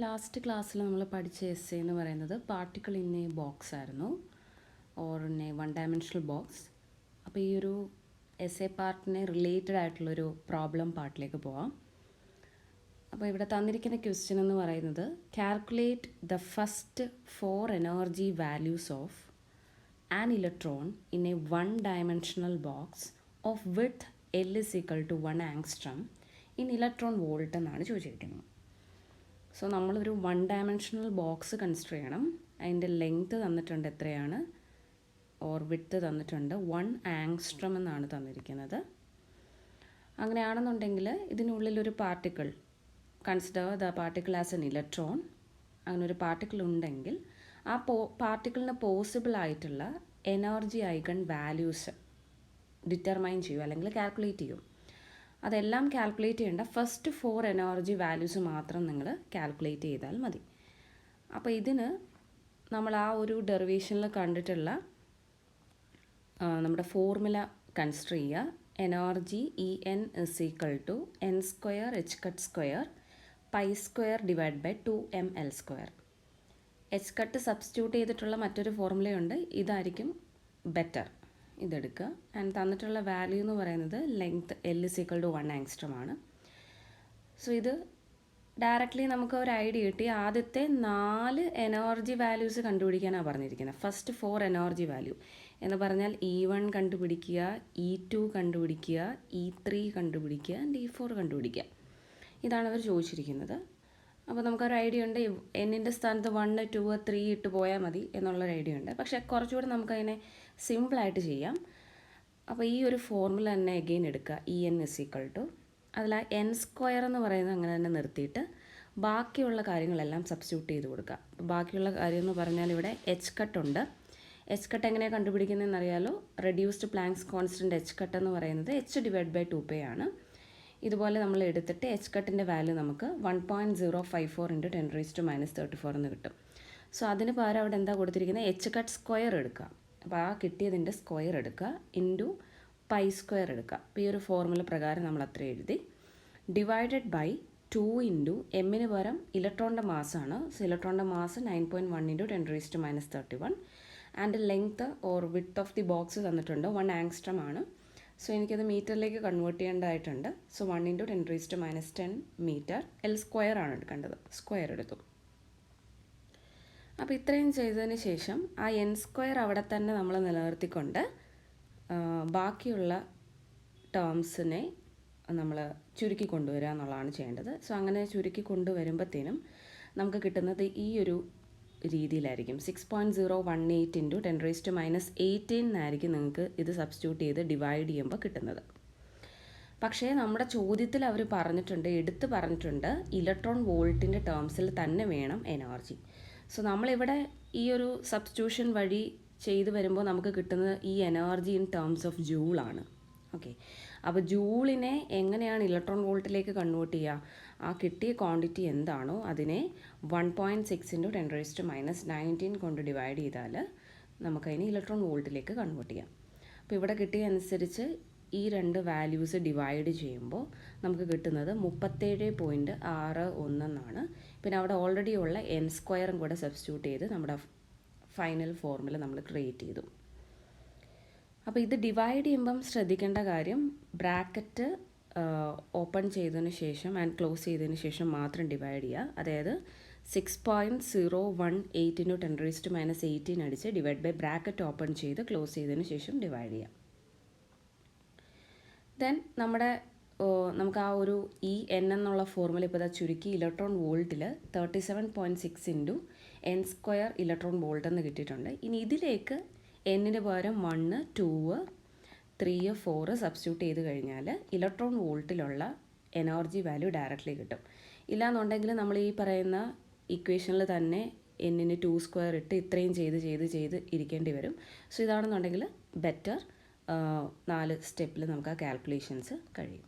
Last ക്ലാസ്സിൽ നമ്മൾ പഠിച്ച എസ് എന്ന് പറയുന്നത് പാർട്ടിക്കിൾ ഇൻ എ ബോക്സ് ആയിരുന്നു, or in A one dimensional box. അപ്പോൾ ഈ ഒരു എസ് എ പാർട്ടിനെ റിലേറ്റഡ് ആയിട്ടുള്ളൊരു പ്രോബ്ലം പാർട്ടിലേക്ക് പോവാം. അപ്പോൾ ഇവിടെ തന്നിരിക്കുന്ന ക്വസ്റ്റ്യൻ എന്ന് പറയുന്നത് calculate the first 4 energy values of an electron in A one dimensional box of width L is equal to 1 angstrom in electron volt എന്നാണ് ചോദിച്ചിരിക്കുന്നത്. സോ നമ്മളൊരു വൺ ഡയമെൻഷണൽ ബോക്സ് കൺസിഡർ ചെയ്യണം. അതിൻ്റെ ലെങ്ത് തന്നിട്ടുണ്ട് എത്രയാണ്, ഓർ വിഡ്ത്ത് തന്നിട്ടുണ്ട് 1 angstrom എന്നാണ് തന്നിരിക്കുന്നത്. അങ്ങനെയാണെന്നുണ്ടെങ്കിൽ ഇതിനുള്ളിലൊരു particle, consider the particle as an electron, അങ്ങനെ ഒരു പാർട്ടിക്കിൾ ഉണ്ടെങ്കിൽ ആ പാർട്ടിക്കിളിന് പോസിബിൾ ആയിട്ടുള്ള എനർജി ഐഗൺ വാല്യൂസ് ഡിറ്റർമൈൻ ചെയ്യും അല്ലെങ്കിൽ കാൽക്കുലേറ്റ് ചെയ്യും. അതെല്ലാം കാൽക്കുലേറ്റ് ചെയ്യേണ്ട ഫസ്റ്റ് 4 എനർജി വാല്യൂസ് മാത്രം നിങ്ങൾ കാൽക്കുലേറ്റ് ചെയ്താൽ മതി. അപ്പോൾ ഇതിന് നമ്മൾ ആ ഒരു ഡെറിവേഷനിൽ കണ്ടിട്ടുള്ള നമ്മുടെ ഫോർമുല കൺസിഡർ ചെയ്യുക. Energy En is equal to n square h cut square pi square divided by 2ml². h cut substitute ചെയ്തിട്ടുള്ള മറ്റൊരു ഫോർമുലയുണ്ട്, ഇതായിരിക്കും ബെറ്റർ. ഇതെടുക്കുക. ആൻഡ് തന്നിട്ടുള്ള വാല്യൂ എന്ന് പറയുന്നത് length L is equal to 1 angstrom ആണ്. സോ ഇത് ഡയറക്റ്റ്ലി നമുക്ക് ഒരു ഐഡിയ കിട്ടി. ആദ്യത്തെ 4 എനർജി വാല്യൂസ് കണ്ടുപിടിക്കാനാണ് പറഞ്ഞിരിക്കുന്നത്. ഫസ്റ്റ് 4 എനർജി വാല്യൂ എന്ന് പറഞ്ഞാൽ E1 കണ്ടുപിടിക്കുക, E2 കണ്ടുപിടിക്കുക, E3 കണ്ടുപിടിക്കുക, ആൻഡ് E4 കണ്ടുപിടിക്കുക. ഇതാണ് അവർ ചോദിച്ചിരിക്കുന്നത്. അപ്പോൾ നമുക്കൊരു ഐഡിയ ഉണ്ട്, എന്നിൻ്റെ സ്ഥാനത്ത് 1, 2, 3 ഇട്ട് പോയാൽ മതി എന്നുള്ളൊരു ഐഡിയ ഉണ്ട്. പക്ഷേ കുറച്ചുകൂടെ നമുക്കതിനെ സിമ്പിളായിട്ട് ചെയ്യാം. അപ്പോൾ ഈ ഒരു ഫോർമുല തന്നെ എഗെയിൻ എടുക്കുക. En is equal to, അതിൽ n² എന്ന് പറയുന്നത് അങ്ങനെ തന്നെ നിർത്തിയിട്ട് ബാക്കിയുള്ള കാര്യങ്ങളെല്ലാം സബ്സ്റ്റിറ്റ്യൂട്ട് ചെയ്ത് കൊടുക്കുക. ബാക്കിയുള്ള കാര്യം എന്ന് പറഞ്ഞാൽ ഇവിടെ h കട്ട് ഉണ്ട്. h കട്ട് എങ്ങനെയാണ് കണ്ടുപിടിക്കുന്നതെന്ന് അറിയാലോ. Reduced planks constant h cut എന്ന് പറയുന്നത് h/2π ആണ്. ഇതുപോലെ നമ്മൾ എടുത്തിട്ട് h കട്ടിൻ്റെ വാല്യൂ നമുക്ക് 1.054 × 10⁻³ എന്ന് കിട്ടും. സോ അതിന് പകരം അവിടെ എന്താ കൊടുത്തിരിക്കുന്നത്, h കട്ട് സ്ക്വയർ എടുക്കുക. അപ്പോൾ ആ കിട്ടിയതിൻ്റെ സ്ക്വയർ എടുക്കുക, ഇൻറ്റു π² എടുക്കുക. അപ്പോൾ ഈ ഒരു ഫോർമുല പ്രകാരം നമ്മൾ അത്ര എഴുതി. ഡിവൈഡഡ് ബൈ 2 ഇൻറ്റു എമ്മിന് പകരം ഇലക്ട്രോണിൻ്റെ മാസ്സാണ്. സോ ഇലക്ട്രോണിൻ്റെ mass 9.1 × 10⁻31. And length or width of the box തന്നിട്ടുണ്ട് 1 ആങ്സ്ട്രം ആണ്. സോ എനിക്കത് മീറ്ററിലേക്ക് കൺവേർട്ട് ചെയ്യേണ്ടതായിട്ടുണ്ട്. So 1 × 10⁻10 metre. L² ആണ് എടുക്കേണ്ടത്, സ്ക്വയർ എടുത്തു. അപ്പോൾ ഇത്രയും ചെയ്തതിന് ശേഷം ആ n² അവിടെ തന്നെ നമ്മൾ നിലനിർത്തിക്കൊണ്ട് ബാക്കിയുള്ള ടേംസിനെ നമ്മൾ ചുരുക്കി കൊണ്ടുവരിക എന്നുള്ളതാണ് ചെയ്യേണ്ടത്. സോ അങ്ങനെ ചുരുക്കി കൊണ്ടുവരുമ്പോഴത്തേനും നമുക്ക് കിട്ടുന്നത് ഈ ഒരു രീതിയിലായിരിക്കും. 6.018 × 10⁻18 എന്നായിരിക്കും നിങ്ങൾക്ക് ഇത് സബ്സ്റ്റിറ്റ്യൂട്ട് ചെയ്ത് ഡിവൈഡ് ചെയ്യുമ്പോൾ കിട്ടുന്നത്. പക്ഷേ നമ്മുടെ ചോദ്യത്തിൽ അവർ പറഞ്ഞിട്ടുണ്ട്, എടുത്ത് പറഞ്ഞിട്ടുണ്ട്, ഇലക്ട്രോൺ വോൾട്ടിൻ്റെ ടേംസിൽ തന്നെ വേണം എനർജി. സോ നമ്മളിവിടെ ഈ ഒരു സബ്സ്റ്റിറ്റ്യൂഷൻ വഴി ചെയ്ത് വരുമ്പോൾ നമുക്ക് കിട്ടുന്നത് ഈ എനർജി ഇൻ ടേംസ് ഓഫ് ജൂളാണ്. ഓക്കെ, അപ്പോൾ ജൂളിനെ എങ്ങനെയാണ് ഇലക്ട്രോൺ വോൾട്ടിലേക്ക് കൺവേർട്ട് ചെയ്യുക? ആ കിട്ടിയ ക്വാണ്ടിറ്റി എന്താണോ അതിനെ 1.6 × 10⁻19 കൊണ്ട് ഡിവൈഡ് ചെയ്താൽ നമുക്കതിനെ ഇലക്ട്രോൺ വോൾട്ടിലേക്ക് കൺവേർട്ട് ചെയ്യാം. അപ്പോൾ ഇവിടെ കിട്ടിയ അനുസരിച്ച് ഈ 2 വാല്യൂസ് ഡിവൈഡ് ചെയ്യുമ്പോൾ നമുക്ക് കിട്ടുന്നത് 37.61 എന്നാണ്. പിന്നെ അവിടെ ഓൾറെഡി ഉള്ള n² കൂടെ സബ്സ്റ്റിറ്റ്യൂട്ട് ചെയ്ത് നമ്മുടെ ഫൈനൽ ഫോർമുല നമ്മൾ ക്രിയേറ്റ് ചെയ്തു. അപ്പോൾ ഇത് ഡിവൈഡ് ചെയ്യുമ്പം ശ്രദ്ധിക്കേണ്ട കാര്യം, ബ്രാക്കറ്റ് ഓപ്പൺ ചെയ്തതിന് ശേഷം ആൻഡ് ക്ലോസ് ചെയ്തതിന് ശേഷം മാത്രം ഡിവൈഡ് ചെയ്യുക. അതായത് 6.018 × 10⁻18 അടിച്ച് ഡിവൈഡ് ബൈ ബ്രാക്കറ്റ് ഓപ്പൺ ചെയ്ത് ക്ലോസ് ചെയ്തതിന് ശേഷം ഡിവൈഡ് ചെയ്യാം. ദെൻ നമുക്ക് ആ ഒരു En എന്നുള്ള ഫോർമുല ഇപ്പോൾ ചുരുക്കി ഇലക്ട്രോൺ വോൾട്ടിൽ 37.6 × n² ഇലക്ട്രോൺ വോൾട്ട് എന്ന് കിട്ടിയിട്ടുണ്ട്. ഇനി ഇതിലേക്ക് എന്നിന് പകരം 1, 2, 3, 4 സബ്സ്റ്റിറ്റ്യൂട്ട് ചെയ്ത് കഴിഞ്ഞാൽ ഇലക്ട്രോൺ വോൾട്ടിലുള്ള എനർജി വാല്യൂ ഡയറക്റ്റ്ലി കിട്ടും. ഇല്ലാന്നുണ്ടെങ്കിൽ നമ്മൾ ഈ പറയുന്ന ഇക്വേഷനിൽ തന്നെ എന്നിന് 2² ഇട്ട് ഇത്രയും ചെയ്ത് ഇരിക്കേണ്ടി വരും. സോ ഇതാണെന്നുണ്ടെങ്കിൽ ബെറ്റർ 4 സ്റ്റെപ്പിൽ നമുക്ക് ആ കാൽക്കുലേഷൻസ് കഴിയും.